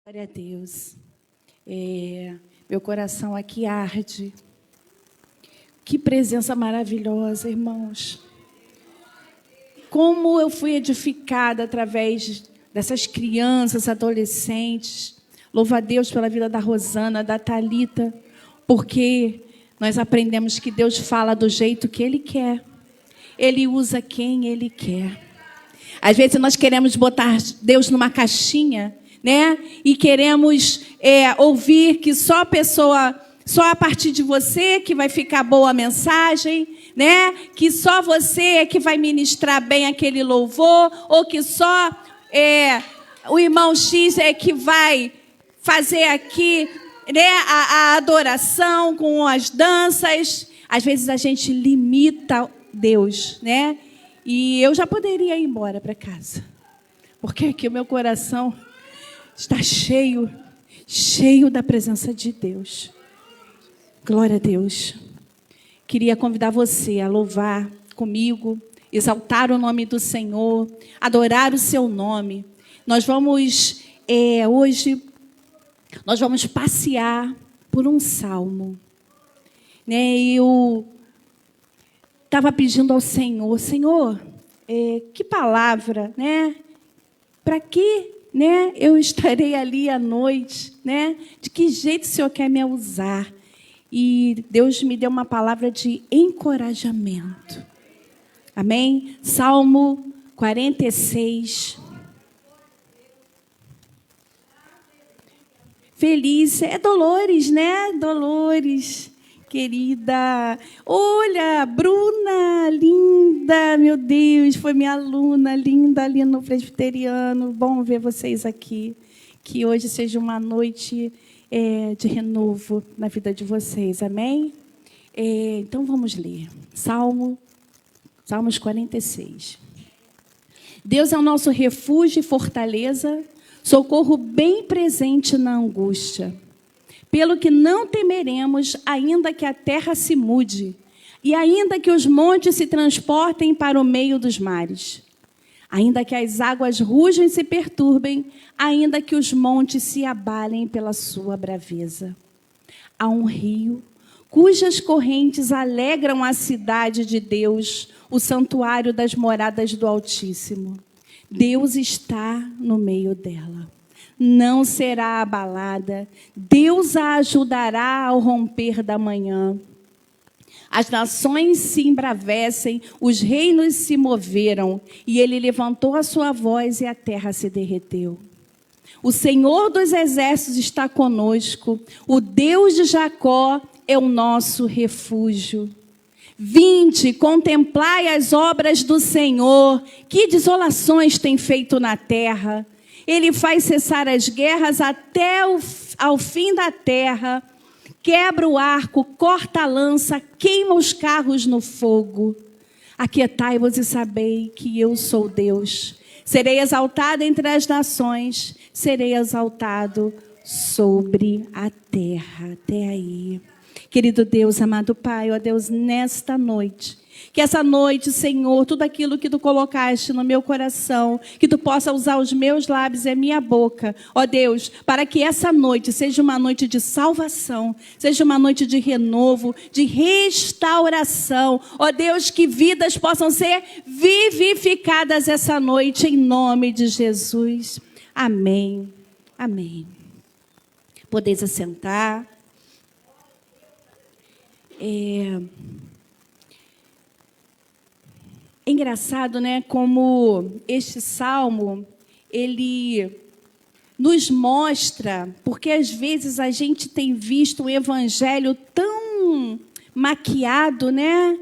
Glória a Deus. Meu coração aqui arde. Que presença maravilhosa, irmãos. Como eu fui edificada através dessas crianças, adolescentes. Louvo a Deus pela vida da Rosana, da Thalita, porque nós aprendemos que Deus fala do jeito que Ele quer. Ele usa quem Ele quer. Às vezes nós queremos botar Deus numa caixinha, né? E queremos ouvir que só a partir de você que vai ficar boa a mensagem, né? Que só você é que vai ministrar bem aquele louvor, ou que só o irmão X é que vai fazer aqui, né, a adoração com as danças. Às vezes a gente limita Deus, né? E eu já poderia ir embora para casa, porque aqui o meu coração está cheio da presença de Deus. Glória a Deus. Queria convidar você a louvar comigo, exaltar o nome do Senhor, adorar o seu nome. Nós vamos, hoje, nós vamos passear por um salmo. Né? Eu estava pedindo ao Senhor, Senhor, que palavra, né? Para que, né, eu estarei ali à noite, né? De que jeito o Senhor quer me usar? E Deus me deu uma palavra de encorajamento. Amém? Salmo 46. Feliz, é Dolores, né? Dolores, querida. Olha, Bruna, linda, meu Deus, foi minha aluna, linda ali no Presbiteriano. Bom ver vocês aqui. Que hoje seja uma noite de renovo na vida de vocês, amém? Então vamos ler. Salmos 46. Deus é o nosso refúgio e fortaleza, socorro bem presente na angústia. Pelo que não temeremos, ainda que a terra se mude, e ainda que os montes se transportem para o meio dos mares. Ainda que as águas rujam e se perturbem, ainda que os montes se abalem pela sua braveza. Há um rio, cujas correntes alegram a cidade de Deus, o santuário das moradas do Altíssimo. Deus está no meio dela. Não será abalada. Deus a ajudará ao romper da manhã. As nações se embravecem, os reinos se moveram, e ele levantou a sua voz e a terra se derreteu. O Senhor dos exércitos está conosco, o Deus de Jacó é o nosso refúgio. Vinde, contemplai as obras do Senhor, que desolações tem feito na terra. Ele faz cessar as guerras até ao fim da terra. Quebra o arco, corta a lança, queima os carros no fogo. Aquietai-vos e sabei que eu sou Deus. Serei exaltado entre as nações, serei exaltado sobre a terra. Até aí. Querido Deus, amado Pai, ó Deus, nesta noite, que essa noite, Senhor, tudo aquilo que Tu colocaste no meu coração, que Tu possa usar os meus lábios e a minha boca, ó Deus, para que essa noite seja uma noite de salvação, seja uma noite de renovo, de restauração. Ó Deus, que vidas possam ser vivificadas essa noite, em nome de Jesus. Amém. Amém. Podeis assentar. É engraçado, né, como este salmo, ele nos mostra, porque às vezes a gente tem visto um evangelho tão maquiado, né?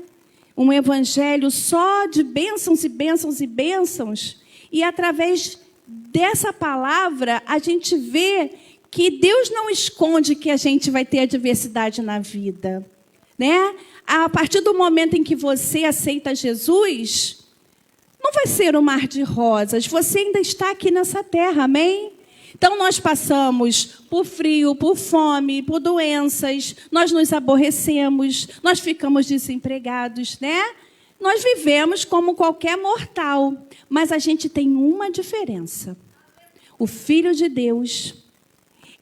Um evangelho só de bênçãos e bênçãos e bênçãos, e através dessa palavra a gente vê que Deus não esconde que a gente vai ter adversidade na vida, né? A partir do momento em que você aceita Jesus, não vai ser um mar de rosas. Você ainda está aqui nessa terra, amém? Então, nós passamos por frio, por fome, por doenças. Nós nos aborrecemos, nós ficamos desempregados, né? Nós vivemos como qualquer mortal. Mas a gente tem uma diferença. O Filho de Deus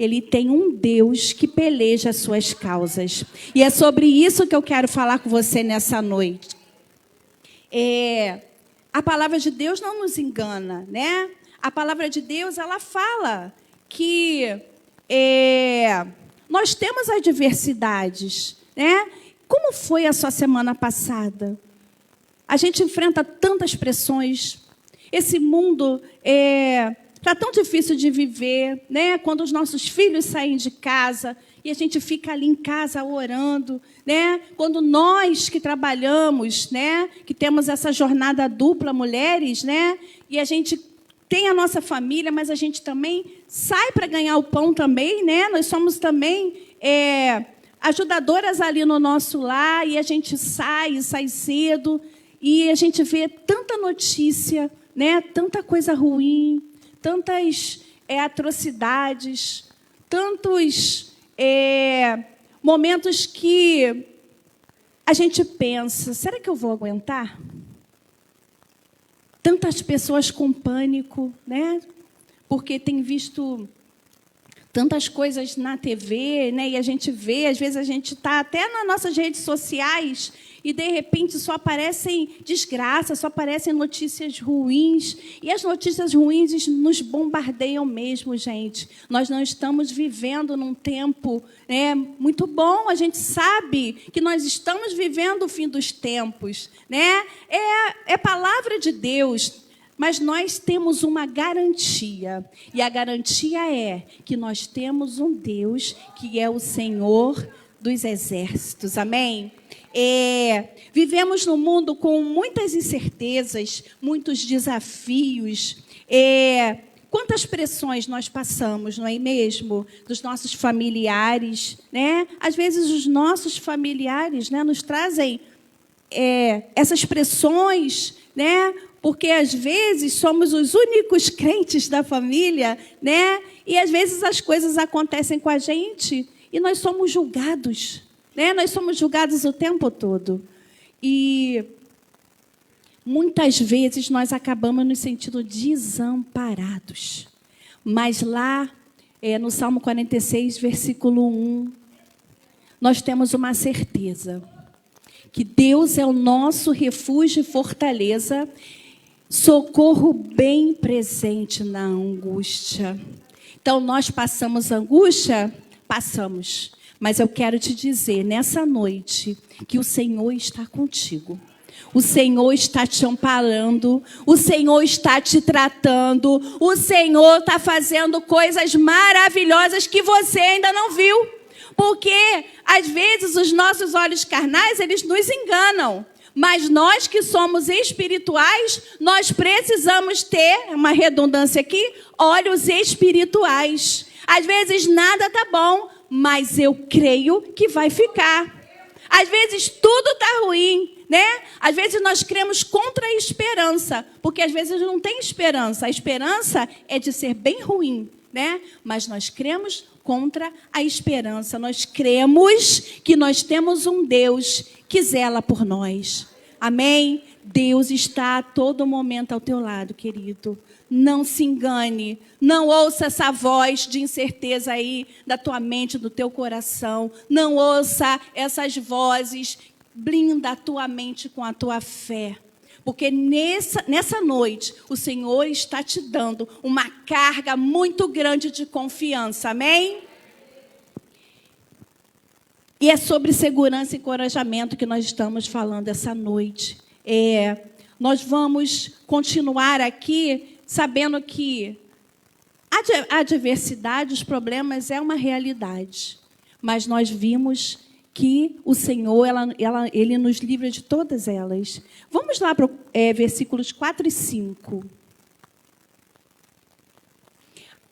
ele tem um Deus que peleja as suas causas. E é sobre isso que eu quero falar com você nessa noite. A palavra de Deus não nos engana, né? A palavra de Deus, ela fala que nós temos adversidades, né? Como foi a sua semana passada? A gente enfrenta tantas pressões. Esse mundo está tão difícil de viver, né? Quando os nossos filhos saem de casa e a gente fica ali em casa orando, né? Quando nós que trabalhamos, né? Que temos essa jornada dupla, mulheres, né? E a gente tem a nossa família, mas a gente também sai para ganhar o pão também, né? Nós somos também ajudadoras ali no nosso lar e a gente sai cedo e a gente vê tanta notícia, né? Tanta coisa ruim, tantas atrocidades, tantos momentos que a gente pensa, será que eu vou aguentar? Tantas pessoas com pânico, né? Porque tem visto tantas coisas na TV, né? E a gente vê, às vezes a gente está até nas nossas redes sociais e, de repente, só aparecem desgraças, só aparecem notícias ruins. E as notícias ruins nos bombardeiam mesmo, gente. Nós não estamos vivendo num tempo muito bom. A gente sabe que nós estamos vivendo o fim dos tempos, né? É palavra de Deus. Mas nós temos uma garantia. E a garantia é que nós temos um Deus que é o Senhor dos exércitos. Amém? Vivemos num mundo com muitas incertezas, muitos desafios. Quantas pressões nós passamos, não é mesmo? Dos nossos familiares, né? Às vezes os nossos familiares, né, nos trazem essas pressões, né? Porque às vezes somos os únicos crentes da família, né? E às vezes as coisas acontecem com a gente e nós somos julgados, né? Nós somos julgados o tempo todo. E muitas vezes nós acabamos nos sentindo desamparados. Mas lá, no Salmo 46, versículo 1, nós temos uma certeza. Que Deus é o nosso refúgio e fortaleza, socorro bem presente na angústia. Então, nós passamos angústia? Passamos. Mas eu quero te dizer, nessa noite, que o Senhor está contigo. O Senhor está te amparando, o Senhor está te tratando, o Senhor está fazendo coisas maravilhosas que você ainda não viu. Porque, às vezes, os nossos olhos carnais, eles nos enganam. Mas nós que somos espirituais, nós precisamos ter, uma redundância aqui, olhos espirituais. Às vezes nada está bom, mas eu creio que vai ficar. Às vezes tudo está ruim, né? Às vezes nós cremos contra a esperança, porque às vezes não tem esperança. A esperança é de ser bem ruim, né? Mas nós cremos contra a esperança. Nós cremos que nós temos um Deus que zela por nós. Amém? Deus está a todo momento ao teu lado, querido. Não se engane. Não ouça essa voz de incerteza aí da tua mente, do teu coração. Não ouça essas vozes. Blinda a tua mente com a tua fé. Porque nessa noite, o Senhor está te dando uma carga muito grande de confiança. Amém? E é sobre segurança e encorajamento que nós estamos falando essa noite. Nós vamos continuar aqui sabendo que a adversidade, os problemas, é uma realidade. Mas nós vimos que o Senhor, Ele nos livra de todas elas. Vamos lá para versículos 4 e 5.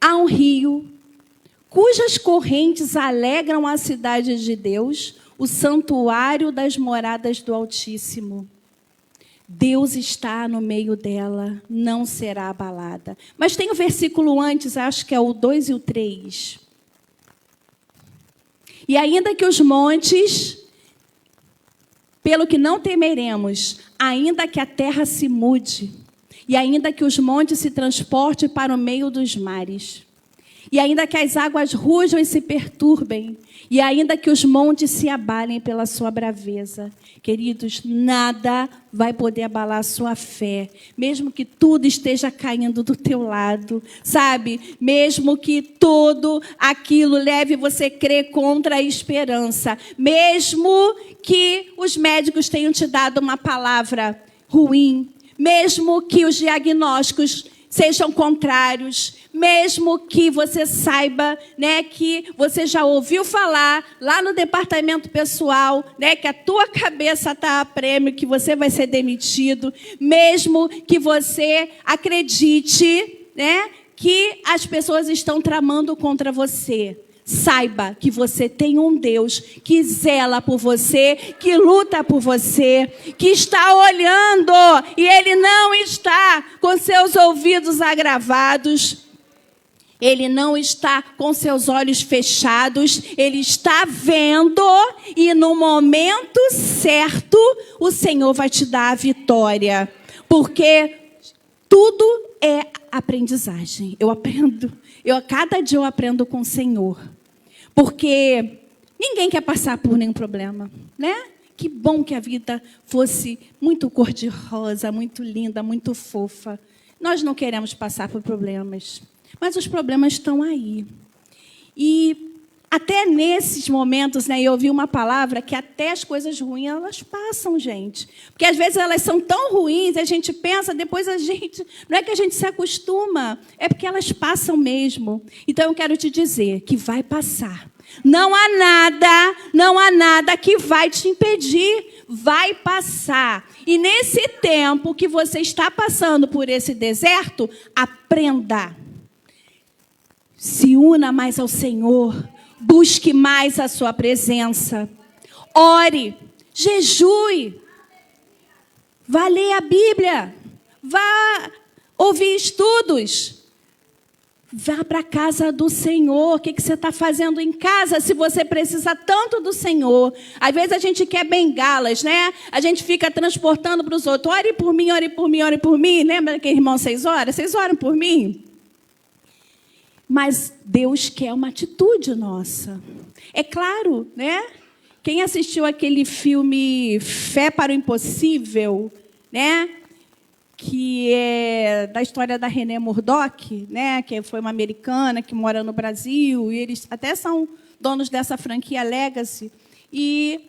Há um rio cujas correntes alegram a cidade de Deus, o santuário das moradas do Altíssimo. Deus está no meio dela, não será abalada. Mas tem o versículo antes, acho que é o 2 e o 3. E ainda que os montes, pelo que não temeremos, ainda que a terra se mude, e ainda que os montes se transportem para o meio dos mares, E ainda que as águas rujam e se perturbem, e ainda que os montes se abalem pela sua braveza, queridos, nada vai poder abalar a sua fé, mesmo que tudo esteja caindo do teu lado, sabe? Mesmo que tudo aquilo leve você a crer contra a esperança, mesmo que os médicos tenham te dado uma palavra ruim, mesmo que os diagnósticos sejam contrários, mesmo que você saiba, né, que você já ouviu falar lá no departamento pessoal, né, que a tua cabeça está a prêmio, que você vai ser demitido, mesmo que você acredite, né, que as pessoas estão tramando contra você. Saiba que você tem um Deus que zela por você, que luta por você, que está olhando e Ele não está com seus ouvidos agravados, Ele não está com seus olhos fechados, Ele está vendo e no momento certo o Senhor vai te dar a vitória, porque tudo é aprendizagem. Cada dia eu aprendo com o Senhor. Porque ninguém quer passar por nenhum problema, né? Que bom que a vida fosse muito cor-de-rosa, muito linda, muito fofa. Nós não queremos passar por problemas, mas os problemas estão aí. E até nesses momentos, né, eu ouvi uma palavra que até as coisas ruins, elas passam, gente. Porque às vezes elas são tão ruins, a gente pensa, depois a gente... Não é que a gente se acostuma, é porque elas passam mesmo. Então eu quero te dizer que vai passar. Não há nada que vai te impedir, vai passar. E nesse tempo que você está passando por esse deserto, aprenda. Se una mais ao Senhor. Busque mais a sua presença. Ore, jejue. Vá ler a Bíblia. Vá ouvir estudos. Vá para a casa do Senhor. O que você está fazendo em casa se você precisa tanto do Senhor? Às vezes a gente quer bengalas, né? A gente fica transportando para os outros. Ore por mim, ore por mim, ore por mim. Lembra daquele irmão 6 horas? Vocês oram por mim? Mas Deus quer uma atitude nossa. É claro, né? Quem assistiu aquele filme Fé para o Impossível, né? Que é da história da René Murdoch, né? Que foi uma americana que mora no Brasil, e eles até são donos dessa franquia Legacy. E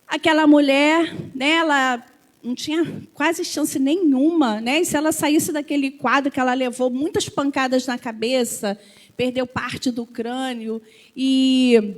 aquela mulher, né? Ela não tinha quase chance nenhuma, né? E se ela saísse daquele quadro que ela levou muitas pancadas na cabeça, perdeu parte do crânio e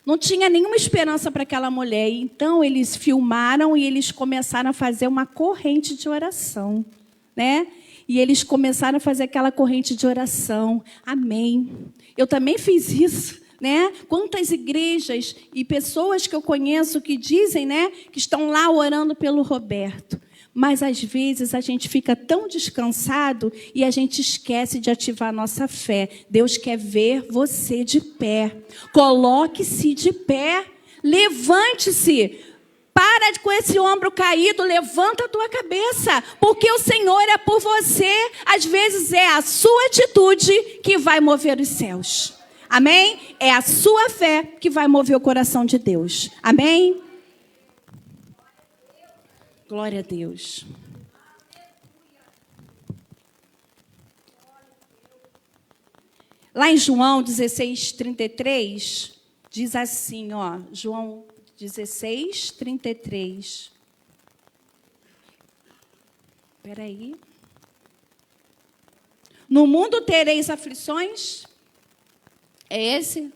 não tinha nenhuma esperança para aquela mulher. Então eles filmaram e eles começaram a fazer uma corrente de oração, né? E eles começaram a fazer aquela corrente de oração. Amém. Eu também fiz isso. Né? Quantas igrejas e pessoas que eu conheço que dizem, né, que estão lá orando pelo Roberto. Mas, às vezes, a gente fica tão descansado e a gente esquece de ativar a nossa fé. Deus quer ver você de pé. Coloque-se de pé. Levante-se. Para com esse ombro caído, levanta a tua cabeça. Porque o Senhor é por você. Às vezes, é a sua atitude que vai mover os céus. Amém? É a sua fé que vai mover o coração de Deus. Amém? Glória a Deus. Lá em João 16:33, diz assim, ó, João 16:33. Espera aí. No mundo tereis aflições. É esse?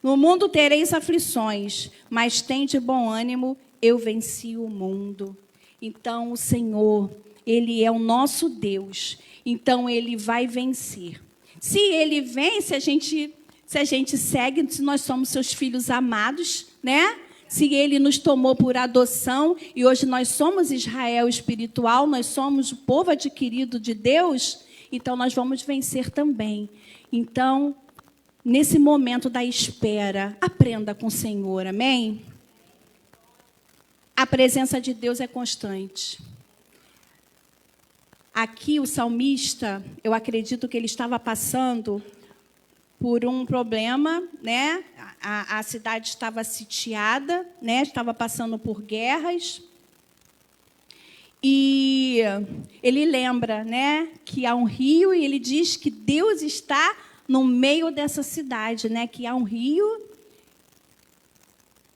No mundo tereis aflições, mas tende bom ânimo, eu venci o mundo. Então, o Senhor, Ele é o nosso Deus. Então, Ele vai vencer. Se Ele vence, se a gente segue, se nós somos seus filhos amados, né? Se Ele nos tomou por adoção e hoje nós somos Israel espiritual, nós somos o povo adquirido de Deus, então nós vamos vencer também. Então, nesse momento da espera, aprenda com o Senhor, amém? A presença de Deus é constante. Aqui o salmista, eu acredito que ele estava passando por um problema, né? A cidade estava sitiada, né? Estava passando por guerras. E ele lembra, né, que há um rio e ele diz que Deus está no meio dessa cidade, né? Que há um rio,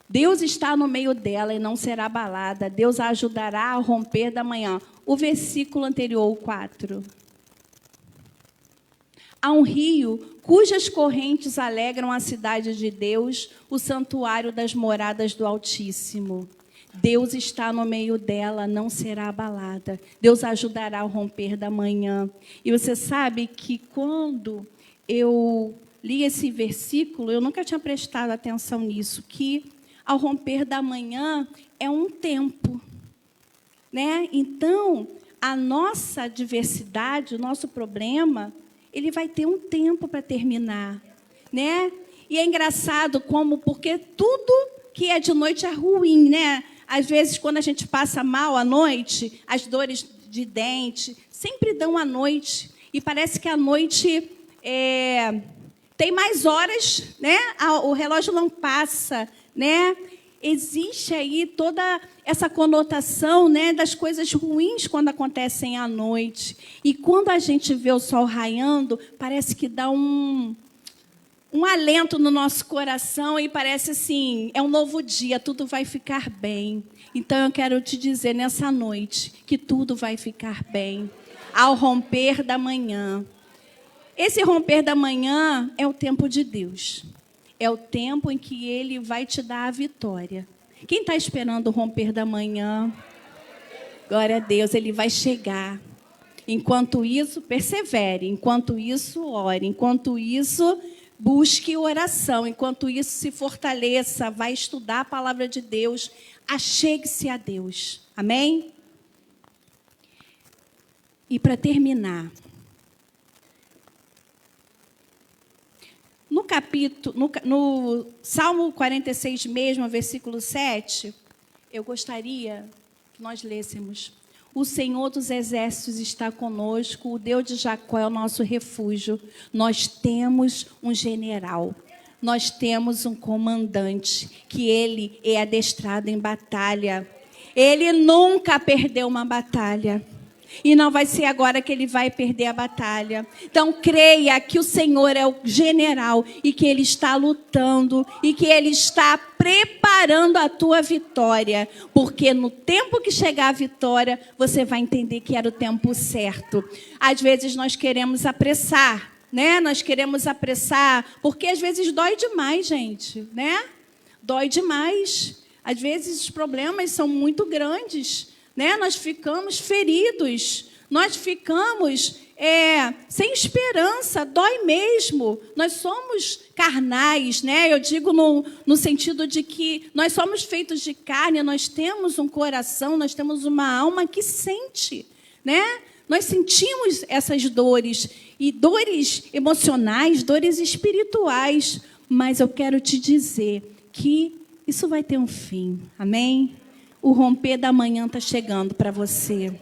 Deus está no meio dela e não será abalada. Deus a ajudará ao romper da manhã. O versículo anterior, o 4. Há um rio cujas correntes alegram a cidade de Deus, o santuário das moradas do Altíssimo. Deus está no meio dela, não será abalada. Deus ajudará ao romper da manhã. E você sabe que quando eu li esse versículo, eu nunca tinha prestado atenção nisso, que ao romper da manhã é um tempo, né? Então, a nossa adversidade, o nosso problema, ele vai ter um tempo para terminar, né? E é engraçado porque tudo que é de noite é ruim, né? Às vezes, quando a gente passa mal à noite, as dores de dente sempre dão à noite. E parece que à noite tem mais horas, né? O relógio não passa, né? Existe aí toda essa conotação, né, das coisas ruins quando acontecem à noite. E quando a gente vê o sol raiando, parece que dá um alento no nosso coração e parece assim, é um novo dia, tudo vai ficar bem. Então, eu quero te dizer nessa noite que tudo vai ficar bem ao romper da manhã. Esse romper da manhã é o tempo de Deus. É o tempo em que Ele vai te dar a vitória. Quem está esperando o romper da manhã? Glória a Deus, Ele vai chegar. Enquanto isso, persevere. Enquanto isso, ore. Enquanto isso, busque oração. Enquanto isso, se fortaleça. Vai estudar a palavra de Deus. Achegue-se a Deus. Amém? E para terminar, no Salmo 46 mesmo, versículo 7, eu gostaria que nós lêssemos. O Senhor dos exércitos está conosco, o Deus de Jacó é o nosso refúgio. Nós temos um general, nós temos um comandante, que ele é adestrado em batalha. Ele nunca perdeu uma batalha. E não vai ser agora que ele vai perder a batalha. Então, creia que o Senhor é o general e que Ele está lutando e que Ele está preparando a tua vitória. Porque no tempo que chegar a vitória, você vai entender que era o tempo certo. Às vezes nós queremos apressar, né? Nós queremos apressar, porque às vezes dói demais, gente, né? Dói demais. Às vezes os problemas são muito grandes, né? Nós ficamos feridos, nós ficamos sem esperança, dói mesmo. Nós somos carnais, né? Eu digo no sentido de que nós somos feitos de carne, nós temos um coração, nós temos uma alma que sente, né? Nós sentimos essas dores, e dores emocionais, dores espirituais, mas eu quero te dizer que isso vai ter um fim, amém? O romper da manhã está chegando para você.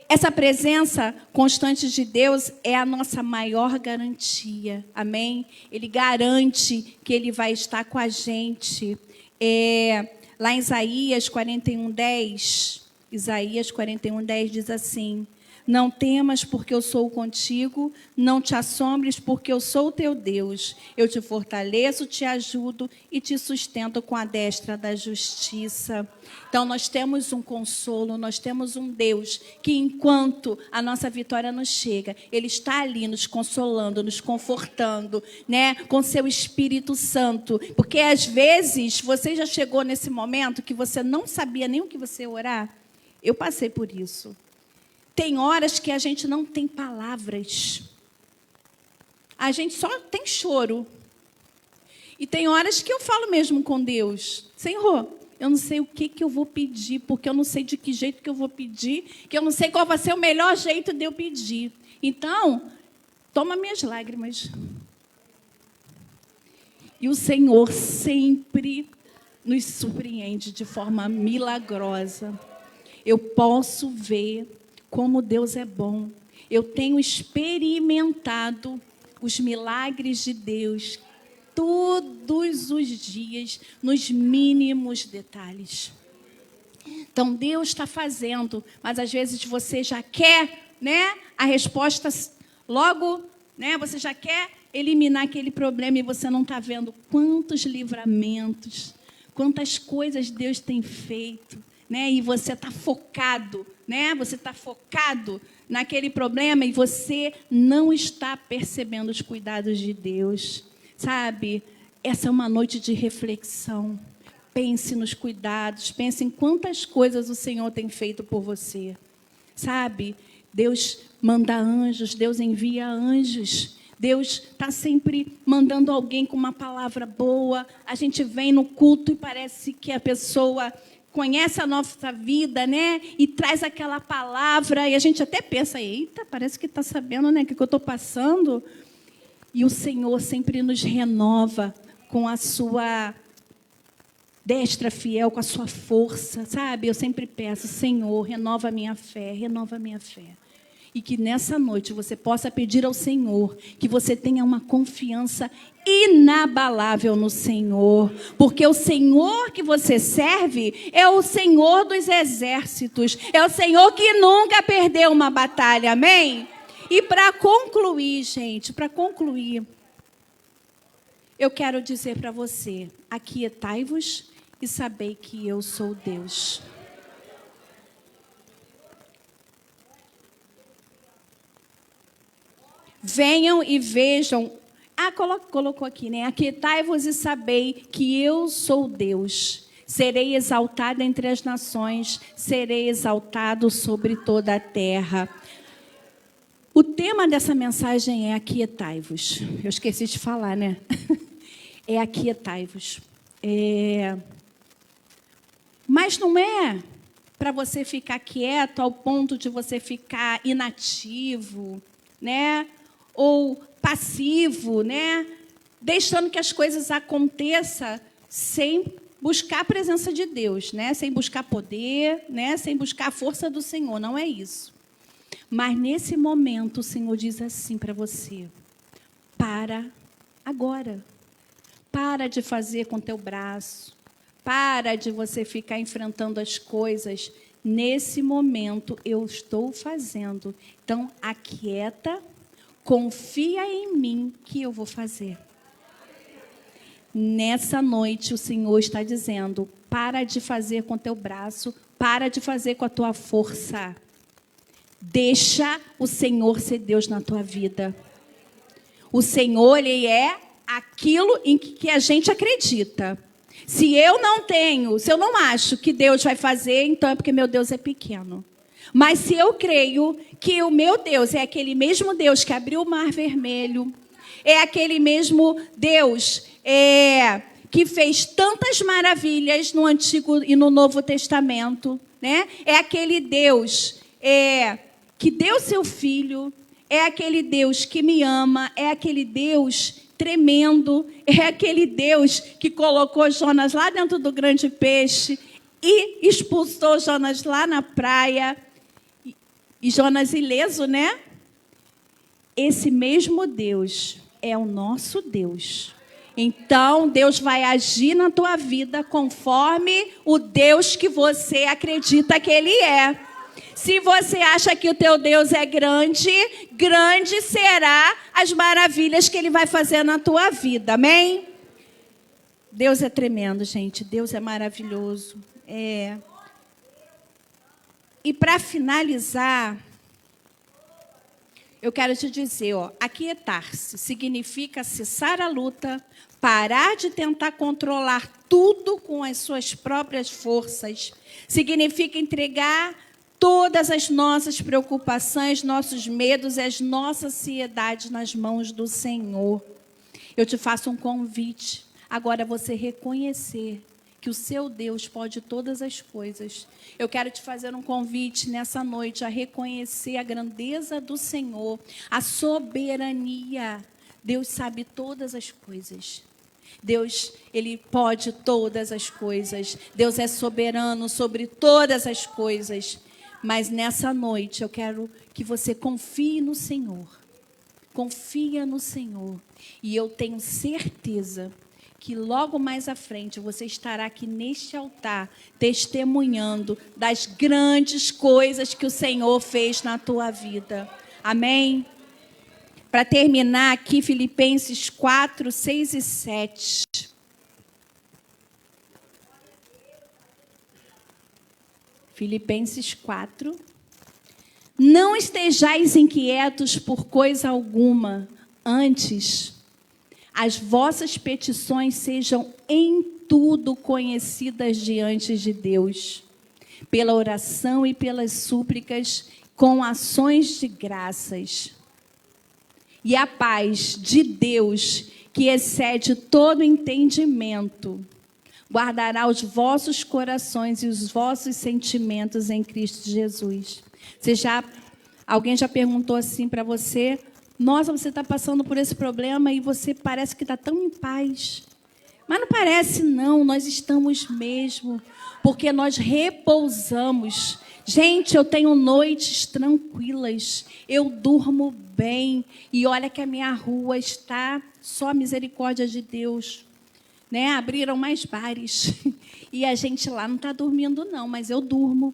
Essa presença constante de Deus é a nossa maior garantia, amém? Ele garante que Ele vai estar com a gente. Lá em Isaías 41:10, Isaías 41:10 diz assim: não temas, porque eu sou contigo, não te assombres, porque eu sou o teu Deus. Eu te fortaleço, te ajudo e te sustento com a destra da justiça. Então, nós temos um consolo, nós temos um Deus que, enquanto a nossa vitória nos chega, Ele está ali nos consolando, nos confortando, né, com seu Espírito Santo. Porque, às vezes, você já chegou nesse momento que você não sabia nem o que você ia orar. Eu passei por isso. Tem horas que a gente não tem palavras. A gente só tem choro. E tem horas que eu falo mesmo com Deus: Senhor, eu não sei o que eu vou pedir, porque eu não sei de que jeito que eu vou pedir, que eu não sei qual vai ser o melhor jeito de eu pedir. Então, toma minhas lágrimas. E o Senhor sempre nos surpreende de forma milagrosa. eu posso ver como Deus é bom. Eu tenho experimentado os milagres de Deus todos os dias, nos mínimos detalhes. Então, Deus está fazendo, mas às vezes você já quer, né, a resposta logo, né, você já quer eliminar aquele problema e você não está vendo quantos livramentos, quantas coisas Deus tem feito, né, e você está focado, né, você está focado naquele problema e você não está percebendo os cuidados de Deus, sabe? Essa é uma noite de reflexão. Pense nos cuidados, pense em quantas coisas o Senhor tem feito por você. Sabe? Deus manda anjos, Deus envia anjos. Deus está sempre mandando alguém com uma palavra boa. A gente vem no culto e parece que a pessoa conhece a nossa vida, né? E traz aquela palavra e a gente até pensa, eita, parece que está sabendo, né, o que eu estou passando. E o Senhor sempre nos renova com a sua destra fiel, com a sua força, sabe? Eu sempre peço, Senhor, renova a minha fé, renova a minha fé. E que nessa noite você possa pedir ao Senhor que você tenha uma confiança inabalável no Senhor. Porque o Senhor que você serve é o Senhor dos exércitos. É o Senhor que nunca perdeu uma batalha, amém? E para concluir, gente, eu quero dizer para você, aquietai-vos e sabei que eu sou Deus. Venham e vejam. Colocou aqui, né? Aquietai-vos e sabei que eu sou Deus. Serei exaltado entre as nações, serei exaltado sobre toda a terra. O tema dessa mensagem é aquietai-vos. Eu esqueci de falar, né? É aquietai-vos. Mas não é para você ficar quieto ao ponto de você ficar inativo, né? Ou passivo, né? Deixando que as coisas aconteçam sem buscar a presença de Deus, né? Sem buscar poder, né? Sem buscar a força do Senhor. Não é isso. Mas nesse momento o Senhor diz assim para você: para agora. Para de fazer com teu braço. Para de você ficar enfrentando as coisas. Nesse momento eu estou fazendo. Então, aquieta, confia em mim que eu vou fazer. Nessa noite o Senhor está dizendo: para de fazer com teu braço, para de fazer com a tua força. Deixa o Senhor ser Deus na tua vida. O Senhor, Ele é aquilo em que a gente acredita. Se eu não acho que Deus vai fazer, então é porque meu Deus é pequeno. Mas se eu creio que o meu Deus é aquele mesmo Deus que abriu o mar vermelho, é aquele mesmo Deus que fez tantas maravilhas no Antigo e no Novo Testamento, né? É aquele Deus que deu seu filho, é aquele Deus que me ama, é aquele Deus tremendo, é aquele Deus que colocou Jonas lá dentro do grande peixe e expulsou Jonas lá na praia, e Jonas ileso, né? Esse mesmo Deus é o nosso Deus. Então, Deus vai agir na tua vida conforme o Deus que você acredita que Ele é. Se você acha que o teu Deus é grande, grande será as maravilhas que Ele vai fazer na tua vida, amém? Deus é tremendo, gente. Deus é maravilhoso. E para finalizar, eu quero te dizer, aquietar-se significa cessar a luta, parar de tentar controlar tudo com as suas próprias forças. Significa entregar todas as nossas preocupações, nossos medos e as nossas ansiedades nas mãos do Senhor. Eu te faço um convite. Agora você reconhecer que o seu Deus pode todas as coisas. Eu quero te fazer um convite nessa noite a reconhecer a grandeza do Senhor, a soberania. Deus sabe todas as coisas. Deus, Ele pode todas as coisas. Deus é soberano sobre todas as coisas. Mas nessa noite eu quero que você confie no Senhor. Confia no Senhor. E eu tenho certeza que logo mais à frente você estará aqui neste altar testemunhando das grandes coisas que o Senhor fez na tua vida. Amém? Para terminar aqui, Filipenses 4, 6 e 7. Filipenses 4. Não estejais inquietos por coisa alguma, antes, as vossas petições sejam em tudo conhecidas diante de Deus, pela oração e pelas súplicas, com ações de graças. E a paz de Deus, que excede todo entendimento, guardará os vossos corações e os vossos sentimentos em Cristo Jesus. Alguém já perguntou assim para você: nossa, você está passando por esse problema e você parece que está tão em paz. Mas não parece não, nós estamos mesmo, porque nós repousamos. Gente, eu tenho noites tranquilas, eu durmo bem, e olha que a minha rua está só a misericórdia de Deus. Né? Abriram mais bares, e a gente lá não está dormindo não, mas eu durmo.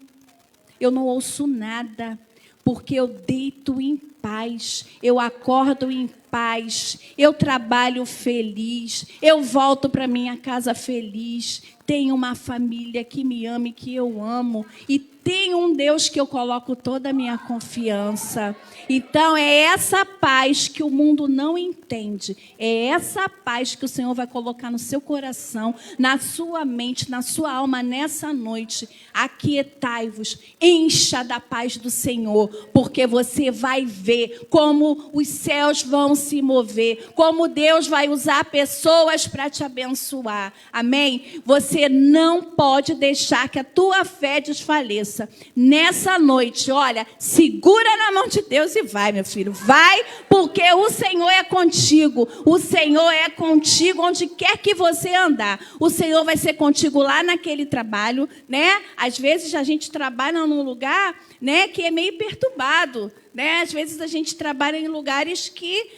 Eu não ouço nada, porque eu deito em paz, eu acordo em paz, eu trabalho feliz, eu volto para minha casa feliz, tenho uma família que me ama e que eu amo, e tenho um Deus que eu coloco toda a minha confiança. Então, é essa paz que o mundo não entende. É essa paz que o Senhor vai colocar no seu coração, na sua mente, na sua alma, nessa noite. Aquietai-vos, encha da paz do Senhor, porque você vai ver como os céus vão se mover, como Deus vai usar pessoas para te abençoar. Amém? Você não pode deixar que a tua fé desfaleça. Nessa noite, olha, segura na mão de Deus e vai, meu filho, vai, porque o Senhor é contigo. O Senhor é contigo onde quer que você andar. O Senhor vai ser contigo lá naquele trabalho, né? Às vezes a gente trabalha num lugar, né, que é meio perturbado, né? Às vezes a gente trabalha em lugares que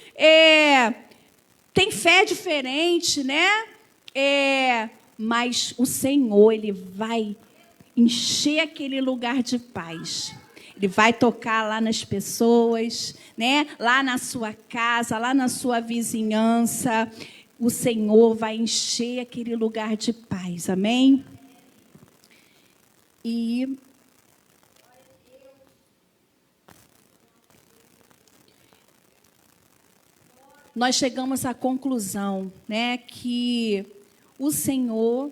tem fé diferente, né? Mas o Senhor, Ele vai encher aquele lugar de paz. Ele vai tocar lá nas pessoas, né? Lá na sua casa, lá na sua vizinhança. O Senhor vai encher aquele lugar de paz. Amém? E nós chegamos à conclusão, né, que o Senhor,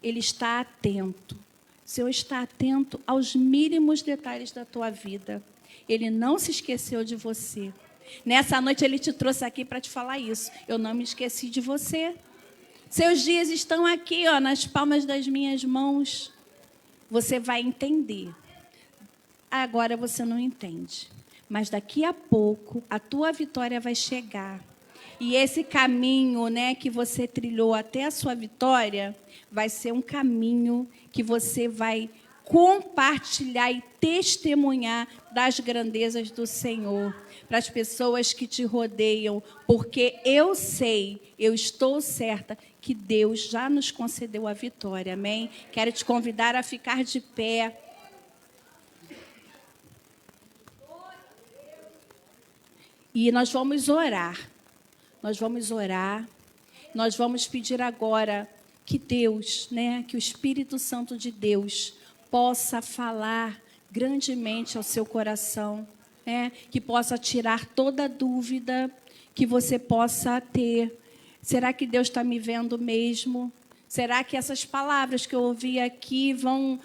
Ele está atento. O Senhor está atento aos mínimos detalhes da tua vida. Ele não se esqueceu de você. Nessa noite, Ele te trouxe aqui para te falar isso. Eu não me esqueci de você. Seus dias estão aqui, ó, nas palmas das minhas mãos. Você vai entender. Agora você não entende. Mas daqui a pouco, a tua vitória vai chegar. E esse caminho, né, que você trilhou até a sua vitória, vai ser um caminho que você vai compartilhar e testemunhar das grandezas do Senhor para as pessoas que te rodeiam, porque eu sei, eu estou certa que Deus já nos concedeu a vitória, amém? Quero te convidar a ficar de pé. E nós vamos orar. Nós vamos orar. Nós vamos pedir agora que Deus, né, que o Espírito Santo de Deus possa falar grandemente ao seu coração, né, que possa tirar toda dúvida que você possa ter. Será que Deus está me vendo mesmo? Será que essas palavras que eu ouvi aqui vão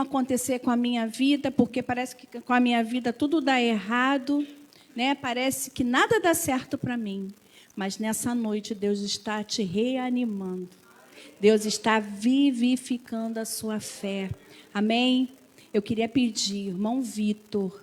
acontecer com a minha vida? Porque parece que com a minha vida tudo dá errado, né? Parece que nada dá certo para mim. Mas nessa noite Deus está te reanimando. Deus está vivificando a sua fé. Amém? Eu queria pedir, irmão Vitor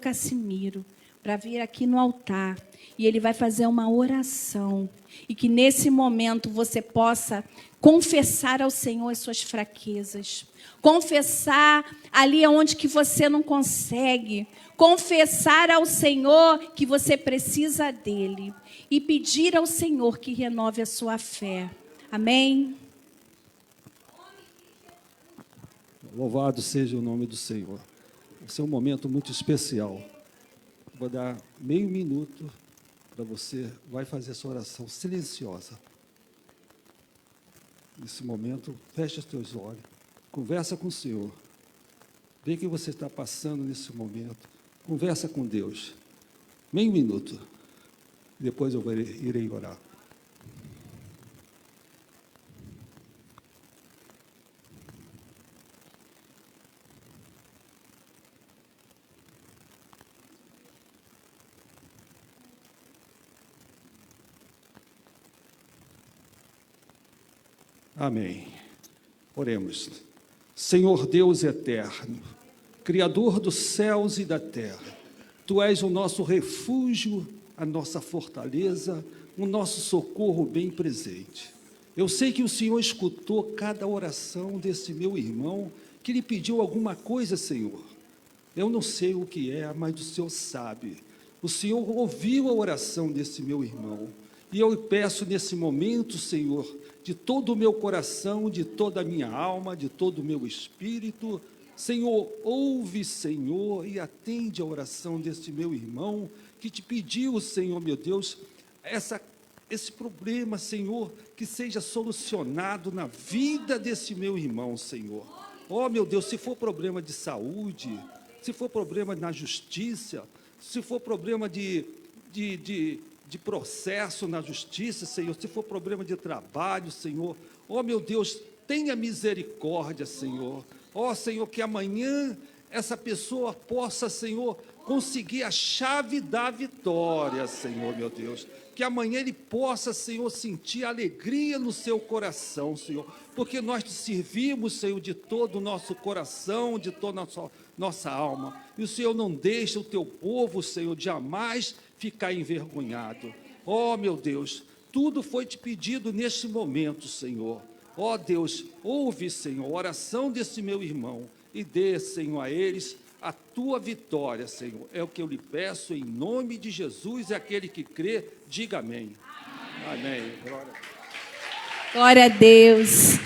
Cassimiro, para vir aqui no altar e ele vai fazer uma oração. E que nesse momento você possa confessar ao Senhor as suas fraquezas. Confessar ali onde que você não consegue. Confessar ao Senhor que você precisa dele. E pedir ao Senhor que renove a sua fé. Amém? Louvado seja o nome do Senhor. Esse é um momento muito especial. Vou dar meio minuto para você, vai fazer essa oração silenciosa. Nesse momento, feche os teus olhos, conversa com o Senhor. Vê o que você está passando nesse momento. Conversa com Deus. Meio minuto. Depois eu irei orar. Amém. Oremos. Senhor Deus eterno, Criador dos céus e da terra, Tu és o nosso refúgio, a nossa fortaleza, o nosso socorro bem presente. Eu sei que o Senhor escutou cada oração desse meu irmão, que lhe pediu alguma coisa, Senhor. Eu não sei o que é, mas o Senhor sabe. O Senhor ouviu a oração desse meu irmão. E eu peço nesse momento, Senhor, de todo o meu coração, de toda a minha alma, de todo o meu espírito, Senhor, ouve, Senhor, e atende a oração deste meu irmão, que te pediu, Senhor, meu Deus, esse problema, Senhor, que seja solucionado na vida desse meu irmão, Senhor. Oh, meu Deus, se for problema de saúde, se for problema na justiça, se for problema de processo na justiça, Senhor, se for problema de trabalho, Senhor, oh, meu Deus, tenha misericórdia, Senhor. Ó, Senhor, que amanhã essa pessoa possa, Senhor, conseguir a chave da vitória, Senhor, meu Deus. Que amanhã ele possa, Senhor, sentir alegria no seu coração, Senhor. Porque nós te servimos, Senhor, de todo o nosso coração, de toda a nossa alma. E o Senhor não deixa o teu povo, Senhor, jamais ficar envergonhado. Ó, meu Deus, tudo foi te pedido neste momento, Senhor. Ó Deus, ouve, Senhor, a oração desse meu irmão e dê, Senhor, a eles a tua vitória, Senhor. É o que eu lhe peço em nome de Jesus, e aquele que crê, diga amém. Amém. Glória a Deus.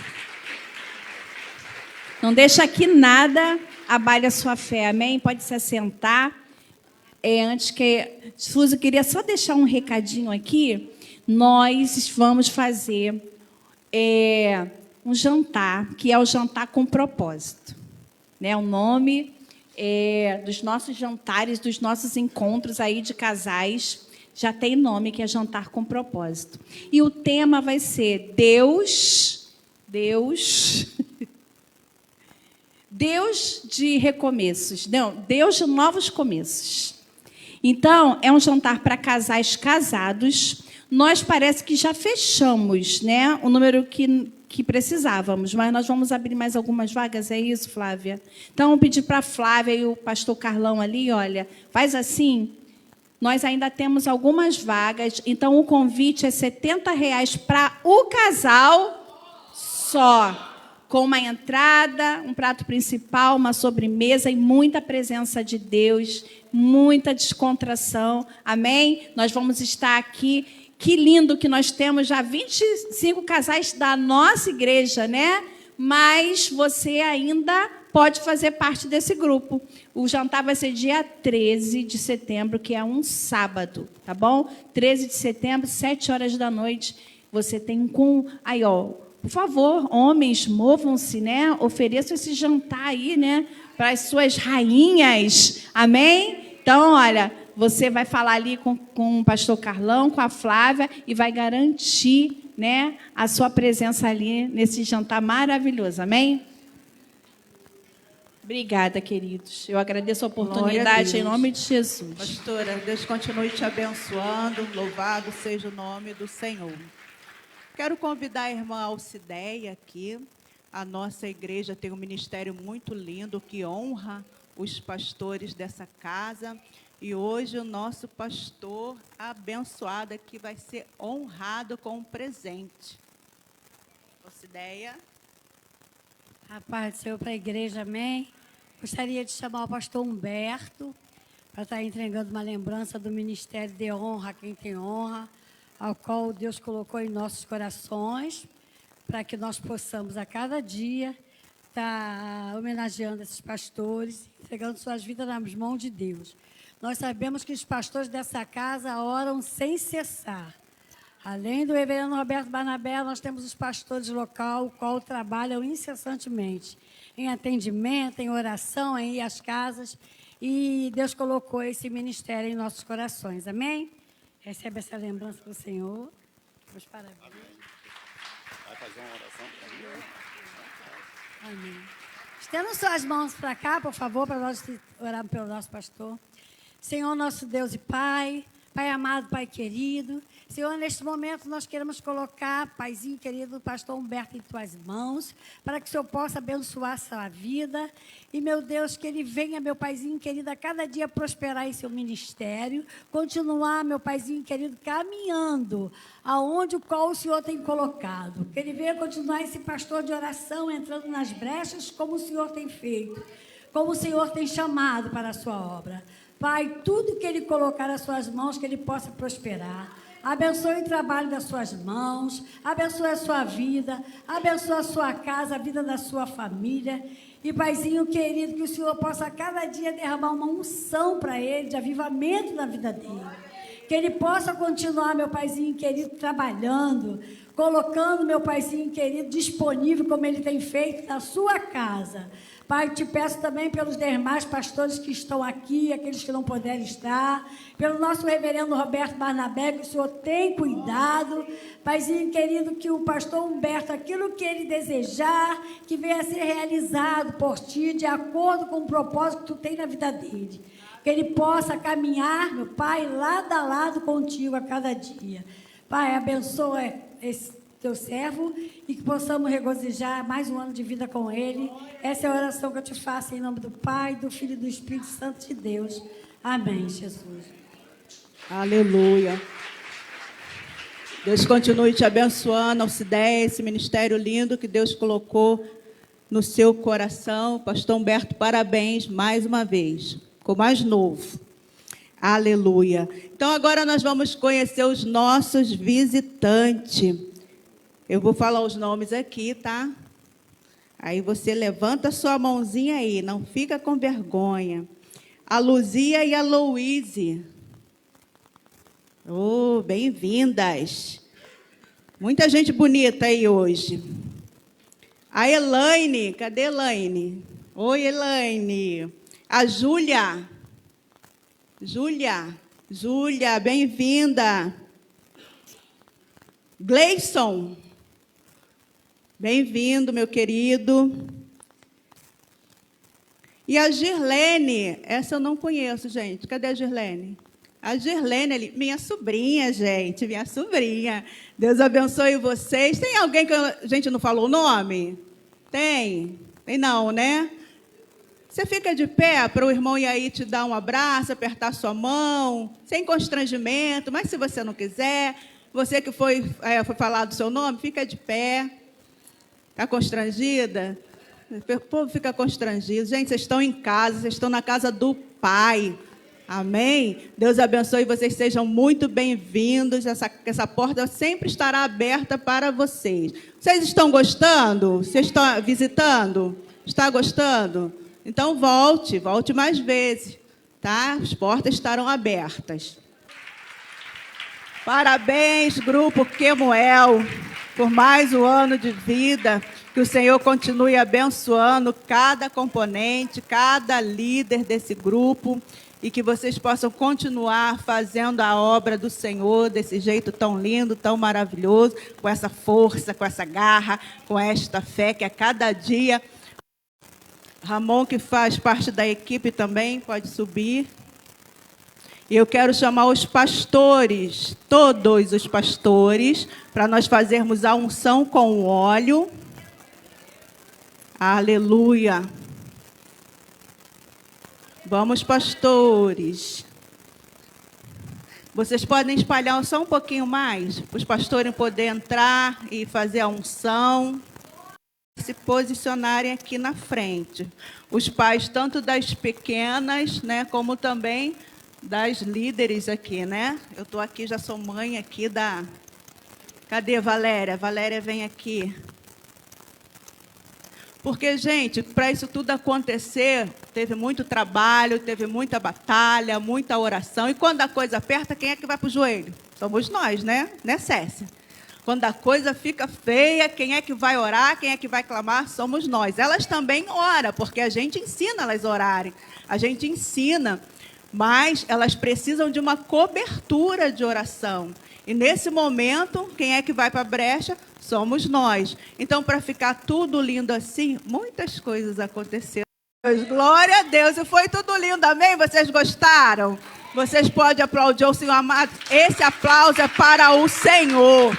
Não deixa que nada abale a sua fé, amém? Pode se assentar. Antes que... Suzy, eu queria só deixar um recadinho aqui. Nós vamos fazer... um jantar, que é o jantar com propósito. Né? O nome dos nossos jantares, dos nossos encontros aí de casais, já tem nome, que é jantar com propósito. E o tema vai ser Deus de recomeços. Não, Deus de novos começos. Então, é um jantar para casais casados. Nós parece que já fechamos, né, o número que precisávamos, mas nós vamos abrir mais algumas vagas, é isso, Flávia? Então, eu pedi para a Flávia e o pastor Carlão ali, olha, faz assim, nós ainda temos algumas vagas, então o convite é R$70 para o casal só, com uma entrada, um prato principal, uma sobremesa e muita presença de Deus, muita descontração, amém? Nós vamos estar aqui. Que lindo que nós temos já 25 casais da nossa igreja, né? Mas você ainda pode fazer parte desse grupo. O jantar vai ser dia 13 de setembro, que é um sábado, tá bom? 13 de setembro, 7 horas da noite. Você tem aí, ó, por favor, homens, movam-se, né? Ofereçam esse jantar aí, né? Para as suas rainhas, amém? Então, olha... Você vai falar ali com o pastor Carlão, com a Flávia, e vai garantir, né, a sua presença ali nesse jantar maravilhoso. Amém? Obrigada, queridos. Eu agradeço a oportunidade em nome de Jesus. Pastora, Deus continue te abençoando. Louvado seja o nome do Senhor. Quero convidar a irmã Alcideia aqui. A nossa igreja tem um ministério muito lindo que honra os pastores dessa casa. E hoje o nosso pastor abençoado aqui vai ser honrado com um presente. Ocideia. A paz do Senhor para a igreja, amém? Gostaria de chamar o pastor Humberto para estar entregando uma lembrança do Ministério de Honra a quem tem honra, ao qual Deus colocou em nossos corações, para que nós possamos a cada dia estar homenageando esses pastores, entregando suas vidas nas mãos de Deus. Nós sabemos que os pastores dessa casa oram sem cessar. Além do reverendo Roberto Barnabé, nós temos os pastores local, o qual trabalham incessantemente em atendimento, em oração, em ir às casas, e Deus colocou esse ministério em nossos corações, amém? Recebe essa lembrança do Senhor. Meus parabéns. Vai fazer uma oração para mim? Amém. Estenda suas mãos para cá, por favor, para nós orarmos pelo nosso pastor. Senhor, nosso Deus e Pai, Pai amado, Pai querido, Senhor, neste momento nós queremos colocar, Paizinho querido, o pastor Humberto em Tuas mãos, para que o Senhor possa abençoar a sua vida. E, meu Deus, que ele venha, meu Paizinho querido, a cada dia prosperar em seu ministério, continuar, meu Paizinho querido, caminhando aonde o qual o Senhor tem colocado. Que ele venha continuar esse pastor de oração, entrando nas brechas, como o Senhor tem feito, como o Senhor tem chamado para a sua obra. Pai, tudo que ele colocar nas suas mãos, que ele possa prosperar. Abençoe o trabalho das suas mãos, abençoe a sua vida, abençoe a sua casa, a vida da sua família. E, Paizinho querido, que o Senhor possa a cada dia derramar uma unção para ele, de avivamento na vida dele. Que ele possa continuar, meu Paizinho querido, trabalhando, colocando, meu Paizinho querido, disponível, como ele tem feito na sua casa. Pai, te peço também pelos demais pastores que estão aqui, aqueles que não puderem estar, pelo nosso reverendo Roberto Barnabé, que o Senhor tem cuidado. Paizinho querido, que o pastor Humberto, aquilo que ele desejar, que venha a ser realizado por ti, de acordo com o propósito que tu tem na vida dele. Que ele possa caminhar, meu Pai, lado a lado contigo a cada dia. Pai, abençoa esse teu servo e que possamos regozijar mais um ano de vida com ele. Essa é a oração que eu te faço em nome do Pai, do Filho e do Espírito Santo de Deus. Amém, Jesus. Aleluia. Deus continue te abençoando, Alcideia, esse ministério lindo que Deus colocou no seu coração. Pastor Humberto, parabéns mais uma vez. Ficou mais novo. Aleluia. Então, agora nós vamos conhecer os nossos visitantes. Eu vou falar os nomes aqui, tá? Aí você levanta a sua mãozinha aí, não fica com vergonha. A Luzia e a Louise. Oh, bem-vindas. Muita gente bonita aí hoje. A Elaine, cadê a Elaine? Oi, Elaine. A Júlia. Júlia, bem-vinda. Gleison. Bem-vindo, meu querido. E a Girlene, essa eu não conheço, gente. Cadê a Girlene? A Girlene, ali, minha sobrinha, gente, minha sobrinha. Deus abençoe vocês. Tem alguém que a gente não falou o nome? Tem? Tem não, né? Você fica de pé para o irmão ir aí te dar um abraço, apertar sua mão, sem constrangimento, mas se você não quiser, você que foi falar do seu nome, fica de pé. Está constrangida? O povo fica constrangido. Gente, vocês estão em casa, vocês estão na casa do Pai. Amém? Deus abençoe e vocês sejam muito bem-vindos. Essa porta sempre estará aberta para vocês. Vocês estão gostando? Vocês estão visitando? Está gostando? Então volte mais vezes, tá? As portas estarão abertas. Parabéns, Grupo Quemuel, por mais um ano de vida. Que o Senhor continue abençoando cada componente, cada líder desse grupo e que vocês possam continuar fazendo a obra do Senhor desse jeito tão lindo, tão maravilhoso, com essa força, com essa garra, com esta fé que a cada dia... Ramon, que faz parte da equipe também, pode subir. E eu quero chamar os pastores, todos os pastores, para nós fazermos a unção com óleo. Aleluia. Vamos, pastores. Vocês podem espalhar só um pouquinho mais, para os pastores poderem entrar e fazer a unção, se posicionarem aqui na frente. Os pais, tanto das pequenas, né, como também das líderes aqui, né? Eu estou aqui, já sou mãe aqui da... Cadê Valéria? Valéria, vem aqui. Porque, gente, para isso tudo acontecer, teve muito trabalho, teve muita batalha, muita oração. E quando a coisa aperta, quem é que vai para o joelho? Somos nós, né? Né, Cécia? Quando a coisa fica feia, quem é que vai orar, quem é que vai clamar? Somos nós. Elas também oram, porque a gente ensina elas a orarem. A gente ensina, mas elas precisam de uma cobertura de oração. E nesse momento, quem é que vai para a brecha? Somos nós. Então, para ficar tudo lindo assim, muitas coisas aconteceram. Glória a Deus, e foi tudo lindo, amém? Vocês gostaram? Vocês podem aplaudir o Senhor amado. Esse aplauso é para o Senhor,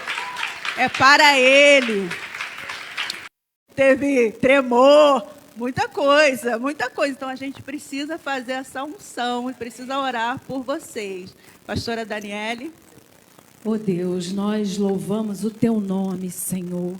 é para Ele. Teve tremor, muita coisa, muita coisa. Então, a gente precisa fazer essa unção e precisa orar por vocês. Pastora Daniele. Oh Deus, nós louvamos o Teu nome, Senhor,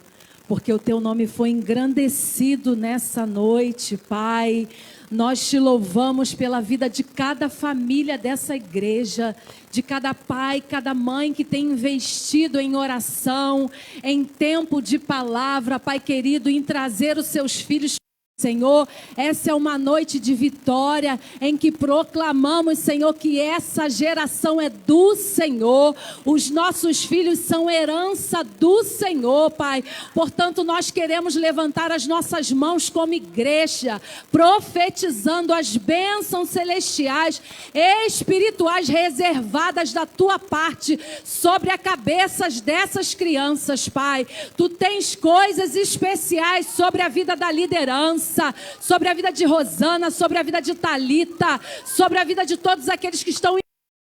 porque o Teu nome foi engrandecido nessa noite, Pai. Nós Te louvamos pela vida de cada família dessa igreja, de cada pai, cada mãe que tem investido em oração, em tempo de palavra, Pai querido, em trazer os seus filhos. Senhor, essa é uma noite de vitória em que proclamamos, Senhor, que essa geração é do Senhor, os nossos filhos são herança do Senhor, Pai. Portanto, nós queremos levantar as nossas mãos como igreja, profetizando as bênçãos celestiais, espirituais reservadas da Tua parte sobre as cabeças dessas crianças, Pai. Tu tens coisas especiais sobre a vida da liderança, sobre a vida de Rosana, sobre a vida de Thalita, sobre a vida de todos aqueles que estão em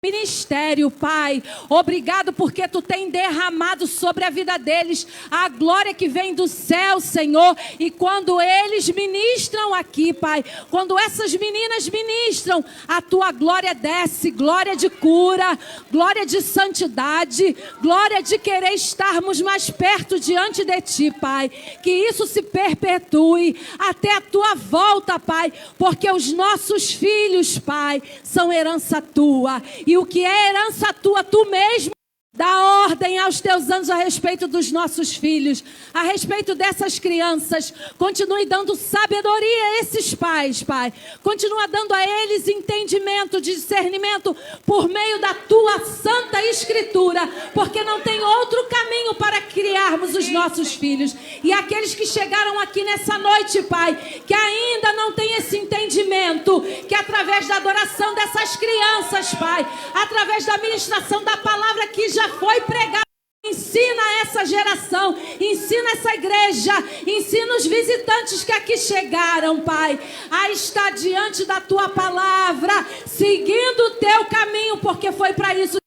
ministério, Pai. Obrigado porque Tu tem derramado sobre a vida deles a glória que vem do céu, Senhor. E quando eles ministram aqui, Pai, quando essas meninas ministram, a Tua glória desce, glória de cura, glória de santidade, glória de querer estarmos mais perto diante de Ti, Pai. Que isso se perpetue até a Tua volta, Pai, porque os nossos filhos, Pai, são herança Tua. E o que é herança Tua, Tu mesmo dá ordem aos Teus anjos a respeito dos nossos filhos, a respeito dessas crianças. Continue dando sabedoria a esses pais, Pai. Continua dando a eles entendimento, discernimento por meio da Tua santa escritura, porque não tem outro caminho para criarmos os nossos filhos. E aqueles que chegaram aqui nessa noite, Pai, que ainda não têm esse entendimento, que através da adoração dessas crianças, Pai, através da ministração da palavra que já foi pregada, ensina essa geração, ensina essa igreja, ensina os visitantes que aqui chegaram, Pai, a estar diante da Tua palavra, seguindo o Teu caminho, porque foi para isso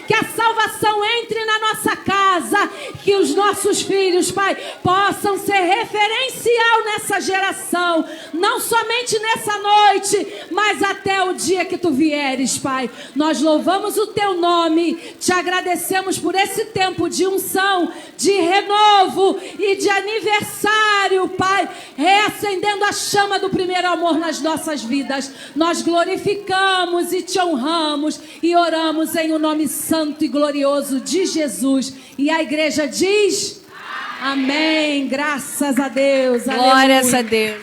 que a salvação entre na nossa casa, que os nossos filhos, Pai, possam ser referencial nessa geração, não somente nessa noite, mas até o dia que Tu vieres, Pai. Nós louvamos o Teu nome, Te agradecemos por esse tempo de unção, de renovo e de aniversário, Pai, reacendendo a chama do primeiro amor nas nossas vidas. Nós glorificamos e Te honramos e oramos em o nome santo e glorioso de Jesus. E a igreja diz: amém. Graças a Deus. Glórias Aleluia. a Deus.